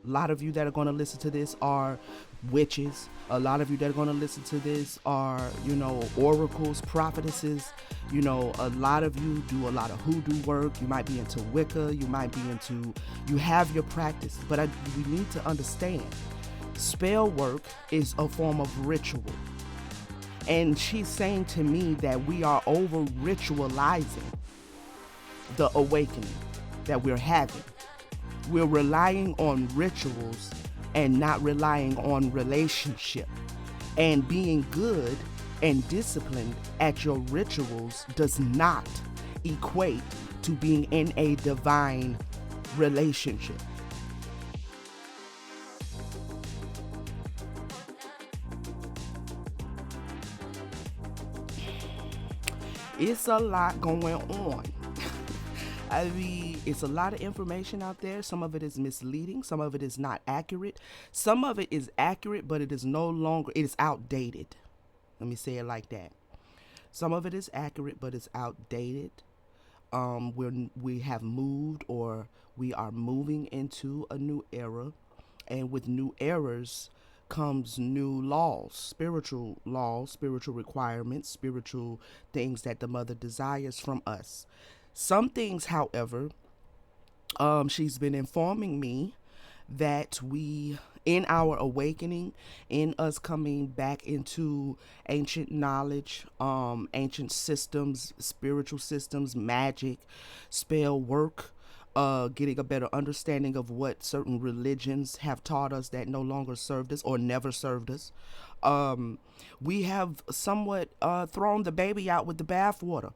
A lot of you that are going to listen to this are witches. A lot of you that are going to listen to this are, oracles, prophetesses. A lot of you do a lot of hoodoo work. You might be into Wicca. You have your practices. But we need to understand, spell work is a form of ritual. And she's saying to me that we are over-ritualizing the awakening that we're having. We're relying on rituals and not relying on relationship. And being good and disciplined at your rituals does not equate to being in a divine relationship. It's a lot going on. I mean, it's a lot of information out there. Some of it is misleading. Some of it is not accurate. Some of it is accurate, but it is outdated. Let me say it like that. Some of it is accurate, but it's outdated. We have moved, or we are moving into a new era. And with new eras comes new spiritual laws, spiritual requirements, spiritual things that the mother desires from us. Some things, however, she's been informing me that in our awakening, in us coming back into ancient knowledge, ancient systems, spiritual systems, magic, spell work, getting a better understanding of what certain religions have taught us that no longer served us or never served us. We have somewhat thrown the baby out with the bathwater.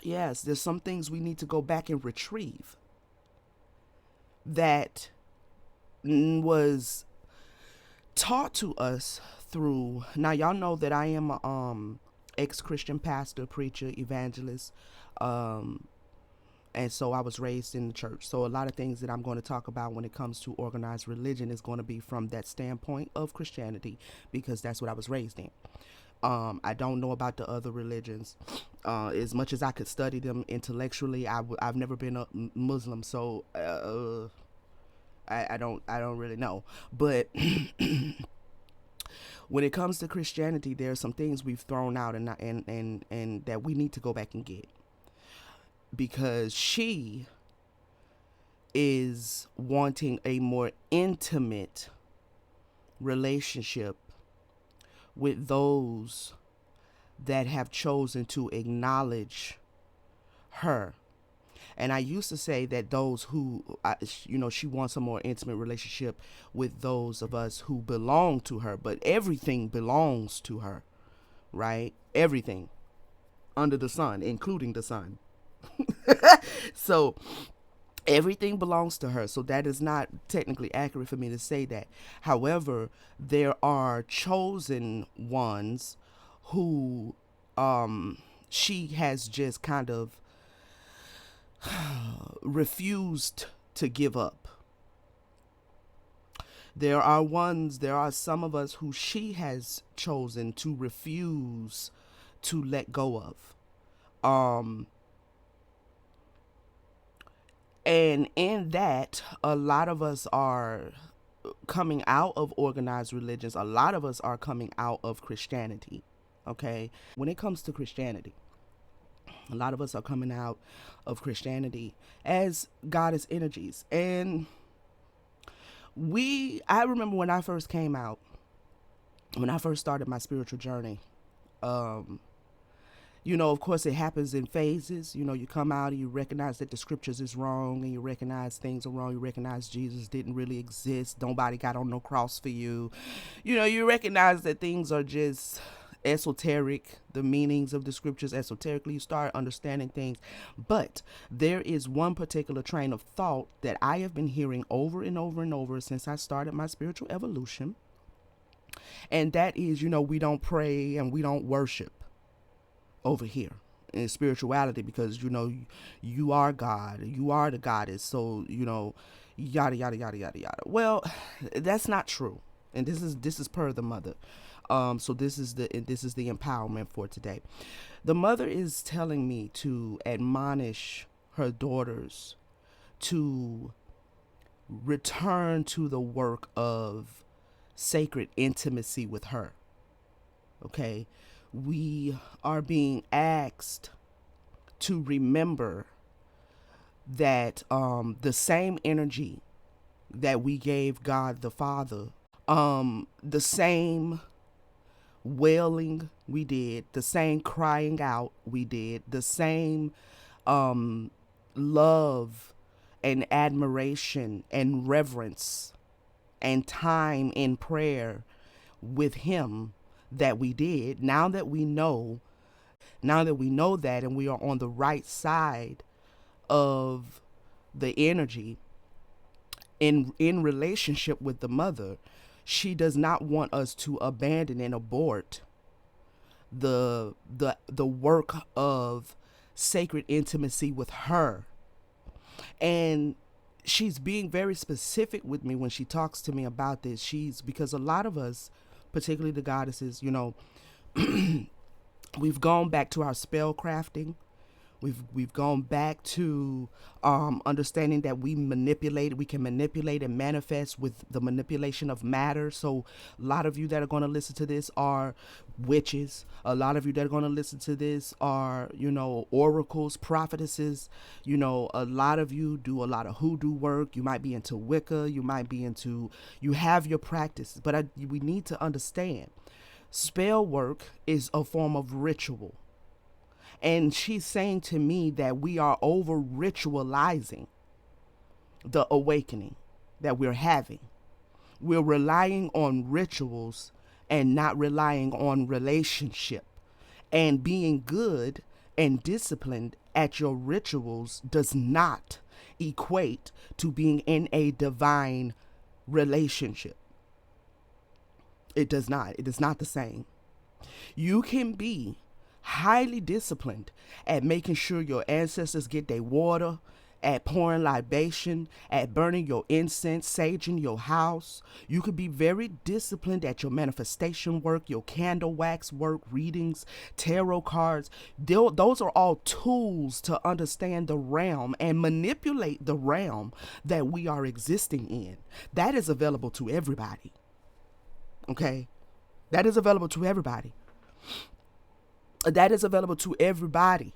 Yes, there's some things we need to go back and retrieve that was taught to us through. Now, y'all know that I am a ex-Christian pastor, preacher, evangelist. And so I was raised in the church. So a lot of things that I'm going to talk about when it comes to organized religion is going to be from that standpoint of Christianity, because that's what I was raised in. I don't know about the other religions. As much as I could study them intellectually, I've never been a Muslim, so I don't really know. But when it comes to Christianity, there are some things we've thrown out and that we need to go back and get, because she is wanting a more intimate relationship with those that have chosen to acknowledge her. And I used to say that those who, she wants a more intimate relationship with those of us who belong to her, but everything belongs to her, right? Everything under the sun, including the sun. So everything belongs to her. So that is not technically accurate for me to say that. However, there are chosen ones who she has just kind of refused to give up. There are some of us who she has chosen to refuse to let go of. And in that, a lot of us are coming out of organized religions. A lot of us are coming out of Christianity. Okay? When it comes to Christianity, a lot of us are coming out of Christianity as goddess energies. And I remember when I first came out, when I first started my spiritual journey, of course, it happens in phases. You come out and you recognize that the scriptures is wrong, and you recognize things are wrong. You recognize Jesus didn't really exist. Nobody got on no cross for you. You recognize that things are just esoteric, the meanings of the scriptures esoterically. You start understanding things. But there is one particular train of thought that I have been hearing over and over and over since I started my spiritual evolution. And that is, we don't pray and we don't worship over here in spirituality, because you are God, you are the goddess, so yada yada yada yada yada. Well, that's not true, and this is per the mother. So this is the empowerment for today. The mother is telling me to admonish her daughters to return to the work of sacred intimacy with her. Okay? We are being asked to remember that the same energy that we gave God the Father, the same wailing we did, the same crying out we did, the same love and admiration and reverence and time in prayer with Him that we did. Now that we know that, and we are on the right side of the energy in relationship with the mother, she does not want us to abandon and abort the work of sacred intimacy with her. And she's being very specific with me when she talks to me about this. Because a lot of us, particularly the goddesses, we've gone back to our spell crafting. We've gone back to understanding that we can manipulate and manifest with the manipulation of matter. So a lot of you that are going to listen to this are witches. A lot of you that are going to listen to this are, oracles, prophetesses. A lot of you do a lot of hoodoo work. You might be into Wicca. You have your practice. But we need to understand, spell work is a form of ritual. And she's saying to me that we are over-ritualizing the awakening that we're having. We're relying on rituals and not relying on relationship. And being good and disciplined at your rituals does not equate to being in a divine relationship. It does not. It is not the same. You can be highly disciplined at making sure your ancestors get their water, at pouring libation, at burning your incense, saging your house. You could be very disciplined at your manifestation work, your candle wax work, readings, tarot cards. Those are all tools to understand the realm and manipulate the realm that we are existing in. That is available to everybody. Okay? That is available to everybody. That is available to everybody,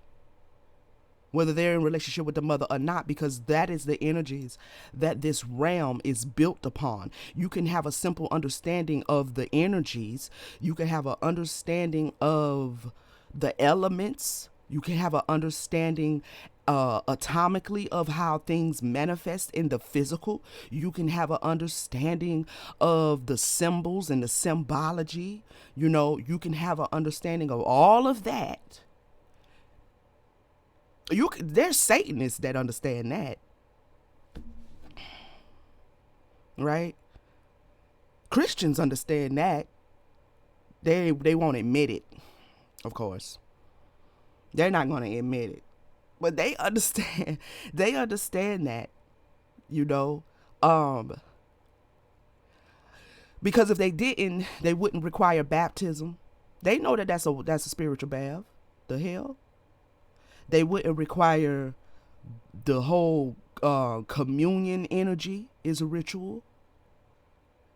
whether they're in relationship with the mother or not, because that is the energies that this realm is built upon. You can have a simple understanding of the energies. You can have an understanding of the elements. You can have an understanding atomically of how things manifest in the physical. You can have an understanding of the symbols and the symbology. You can have an understanding of all of that. There's Satanists that understand that, right? Christians understand that. They won't admit it, of course. They're not going to admit it. But they understand. They understand that, because if they didn't, they wouldn't require baptism. They know that that's a spiritual bath. The hell, they wouldn't require the whole communion energy is a ritual.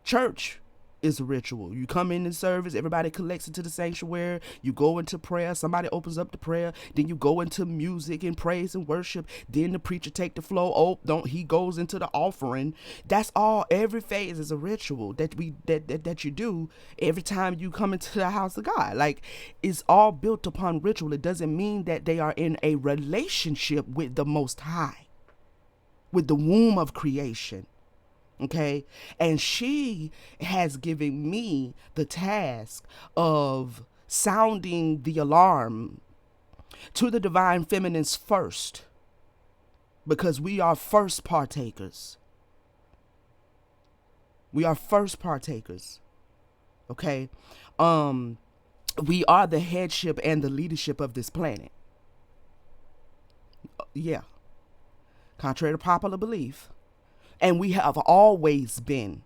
Church is a ritual. You come in service, everybody collects into the sanctuary, you go into prayer, somebody opens up the prayer, then you go into music and praise and worship, then the preacher take the flow, he goes into the offering. That's all. Every phase is a ritual that you do every time you come into the house of God. Like, it's all built upon ritual. It doesn't mean that they are in a relationship with the Most High, with the womb of creation. Okay. And she has given me the task of sounding the alarm to the divine feminines first, because we are first partakers. We are first partakers. Okay. We are the headship and the leadership of this planet. Yeah. Contrary to popular belief. And we have always been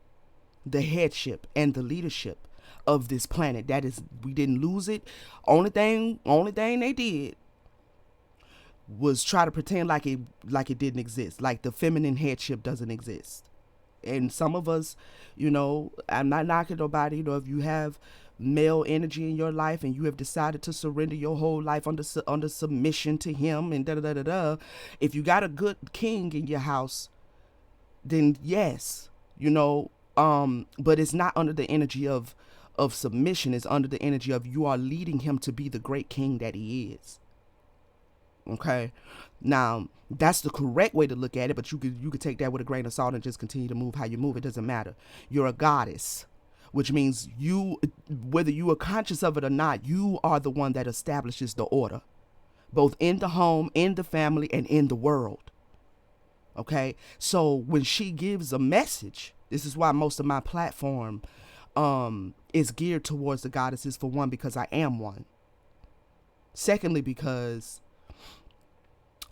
the headship and the leadership of this planet. That is, we didn't lose it. Only thing they did was try to pretend like it didn't exist, like the feminine headship doesn't exist. And some of us, I'm not knocking nobody. If you have male energy in your life and you have decided to surrender your whole life under submission to him and da da da da da, if you got a good king in your house, then yes, but it's not under the energy of submission. It's under the energy of you are leading him to be the great king that he is. Okay, now that's the correct way to look at it, but you could take that with a grain of salt and just continue to move how you move. It doesn't matter. You're a goddess, which means whether you are conscious of it or not, you are the one that establishes the order, both in the home, in the family, and in the world. Okay, so when she gives a message, this is why most of my platform is geared towards the goddesses. For one, because I am one. Secondly, because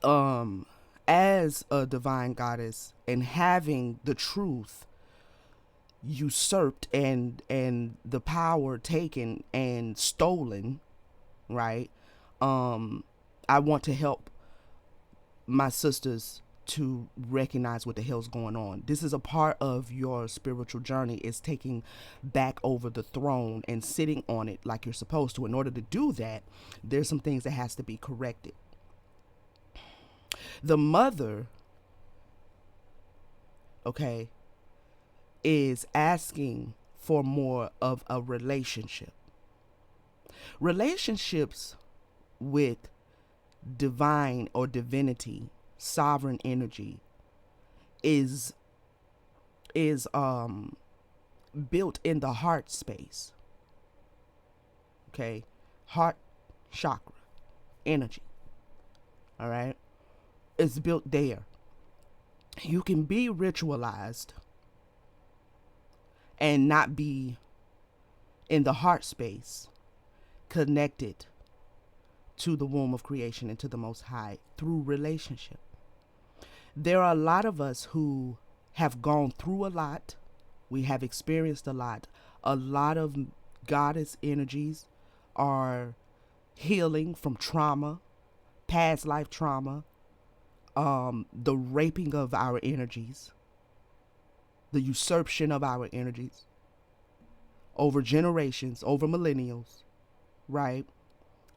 as a divine goddess and having the truth usurped and the power taken and stolen, right? I want to help my sisters to recognize what the hell's going on. This is a part of your spiritual journey, is taking back over the throne and sitting on it like you're supposed to. In order to do that, there's some things that has to be corrected. The mother, okay, is asking for more of a relationship. Relationships with divine or divinity, sovereign energy, is built in the heart space. Okay, heart chakra energy. All right, it's built there. You can be ritualized and not be in the heart space, connected to the womb of creation and to the Most High through relationship. There are a lot of us who have gone through a lot. We have experienced a lot. A lot of goddess energies are healing from trauma, past life trauma, the raping of our energies, the usurpation of our energies over generations, over millennials, right?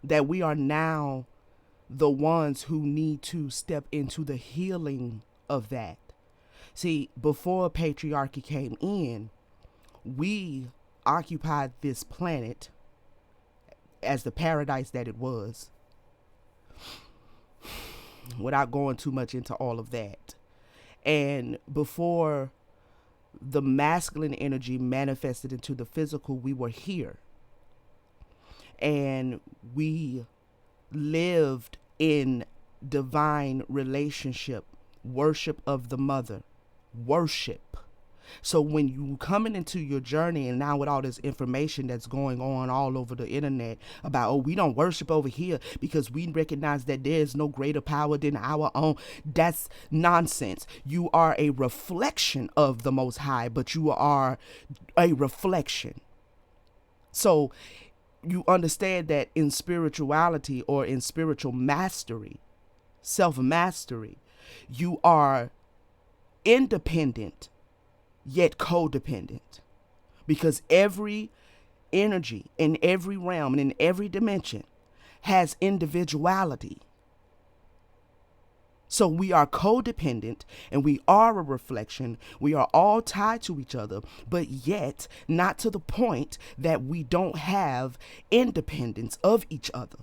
That we are now the ones who need to step into the healing of that. See, before patriarchy came in, we occupied this planet as the paradise that it was, without going too much into all of that. And before the masculine energy manifested into the physical, we were here. And we lived in divine relationship, worship of the mother, worship. So when you coming into your journey, and now with all this information that's going on all over the internet about, oh, we don't worship over here because we recognize that there is no greater power than our own, that's nonsense. You are a reflection of the Most High, but you are a reflection. So you understand that in spirituality, or in spiritual mastery, self-mastery, you are independent yet codependent, because every energy in every realm and in every dimension has individuality. So we are codependent and we are a reflection. We are all tied to each other, but yet not to the point that we don't have independence of each other.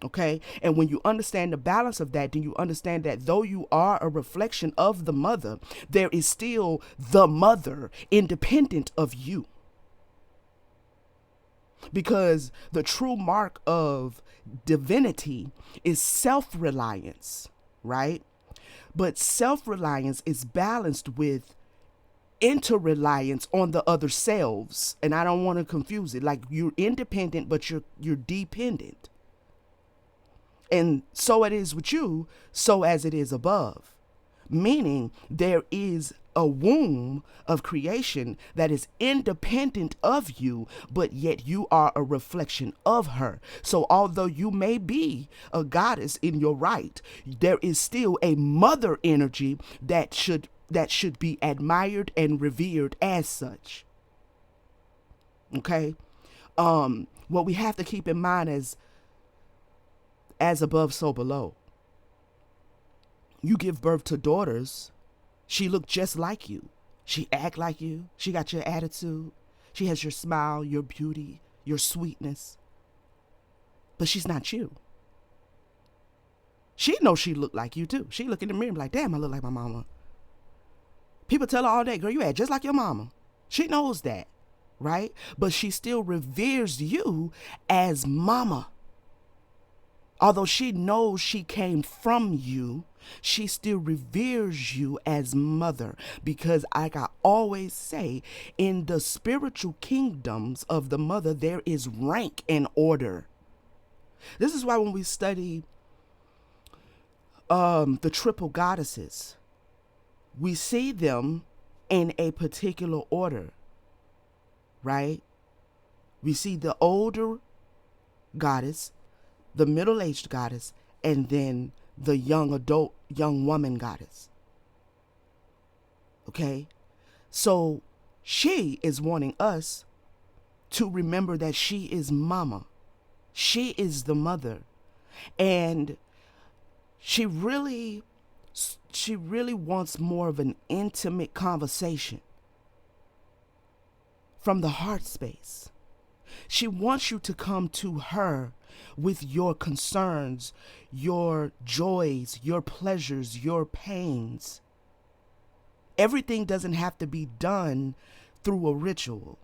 Okay, and when you understand the balance of that, then you understand that though you are a reflection of the mother, there is still the mother independent of you. Because the true mark of divinity is self-reliance, right? But self-reliance is balanced with inter-reliance on the other selves. And I don't want to confuse it. Like, you're independent, but you're dependent. And so it is with you, so as it is above. Meaning there is a womb of creation that is independent of you, but yet you are a reflection of her. So although you may be a goddess in your right, there is still a mother energy that should that should be admired and revered as such. Okay? What we have to keep in mind is as above, so below. You give birth to daughters, she look just like you. She act like you. She got your attitude. She has your smile, your beauty, your sweetness. But she's not you. She knows she look like you too. She look in the mirror and be like, damn, I look like my mama. People tell her all day, girl, you act just like your mama. She knows that, right? But she still reveres you as mama. Although she knows she came from you, she still reveres you as mother. Because like I always say, in the spiritual kingdoms of the mother, there is rank and order. This is why when we study the triple goddesses, we see them in a particular order, right? We see the older goddess, the middle-aged goddess, and then the young woman goddess. Okay? So she is wanting us to remember that she is mama. She is the mother. And she really wants more of an intimate conversation from the heart space. She wants you to come to her with your concerns, your joys, your pleasures, your pains. Everything doesn't have to be done through a ritual.